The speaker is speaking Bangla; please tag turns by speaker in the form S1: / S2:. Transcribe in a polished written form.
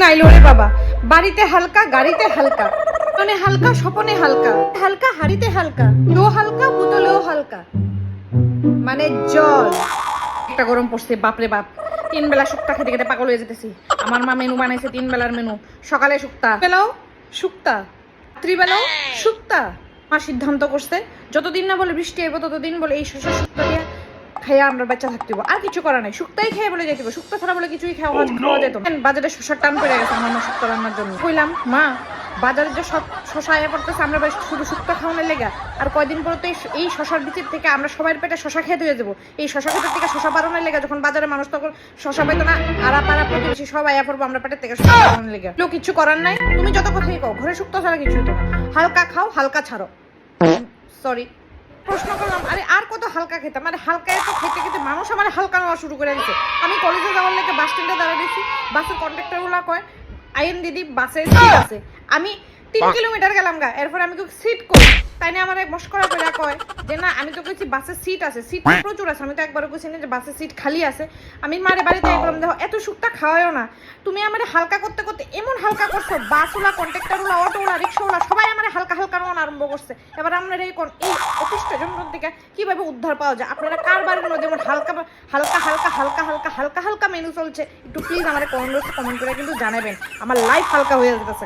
S1: আইলো রে বাবা, বাড়িতে হালকা গাড়িতে হালকা, মানে হালকা স্বপনে হালকা, হালকা হাড়িতে হালকা, লো হালকা বোতলেও হালকা, মানে জল। একটা গরম পড়ছে বাপরে বাপ, 3 বেলা শুক্তা খেতে খেতে পাগল হয়ে যেতেছি। আমার মা মেনু বানাইছে 3 বেলার মেনু, সকালে শুক্তা, বেলাও শুক্তা, রাত্রিবেলাও শুক্তা। মা সিদ্ধান্ত করছে যতদিন না বলে বৃষ্টি আইব ততদিন বলে এই শস্য শুক্তা দিয়ে খাইয়া আমরা বাচ্চা থাকতে হবো, আর কিছু করা নাই। শুক্তাই খেয়ে বলে যেতে হবে, শুক্তা ছাড়া বলে কিছুই খাওয়া যেত না। বাজারে শশার টান পড়ে গেছে আমার মা শুক্তা রান্নার জন্য। কইলাম মা, বাজারে যে সব শশা আয়া পড়তেছে, আমরা শুধু শুক্তা খাওয়ানোর লেগা, আর কয়দিন পরে তো এই শশার বিচির থেকে আমরা সবাই পেটে শশা খেতে হয়ে যাবো। এই শশা খেতে থেকে শশা বাড়ানোর লেগা যখন বাজারে মানুষ তখন শশা পাইতো না, আড়া পাড়া প্রতিবেশী সব আয়া পড়বো আমরা পেটের থেকে শশা বাড়ানোর লেগা। লোক কিছু করার নাই, তুমি যত কথাই কও, ঘরে শুক্তা ছাড়া কিছু হতো না। হালকা খাও হালকা ছাড়ো। সরি, প্রশ্ন করলাম আরে আর কত হালকা খেতাম, মানে হালকা এত খেতে খেতে মানুষ আমার হালকা নেওয়া শুরু করে দিচ্ছে। আমি কলেজে যাওয়ার লেগে বাস স্ট্যান্ডে দাঁড়িয়ে দিয়েছি, বাসের কন্ডাক্টর গুলা কয় আইন দিদি বাসে সিট আছে। আমি 3 কিলোমিটার গেলাম গা, এরপর আমি সিট কই, তাই না আমার এক মস্করা করে কয় যে না আমি তো কইছি বাসের সিট আছে, সিট প্রচুর আছে। আমি তো একবারও কইছি না যে বাসের সিট খালি আছে। আমি মারে বাড়িতে একদম দেখো এত শুক্তা খাওয়ায়ও না, তুমি আমার হালকা করতে করতে এমন হালকা করছো, বাসওয়ালা কন্ডাক্টরওয়ালা অটোওয়ালা রিক্সাওয়ালা সবাই আমার হালকা হালকা নেওয়া আরম্ভ করছে। এবার আপনারা এই অতিষ্ঠ জনগণ থেকে কিভাবে উদ্ধার পাওয়া যায়? আপনারা কার বাড়ির মধ্যে যেমন হালকা হালকা হালকা হালকা হালকা হালকা হালকা মেনু চলছে, একটু প্লিজ আমার কমেন্ট করে কিন্তু জানাবেন, আমার লাইফ হালকা হয়ে যেতেছে।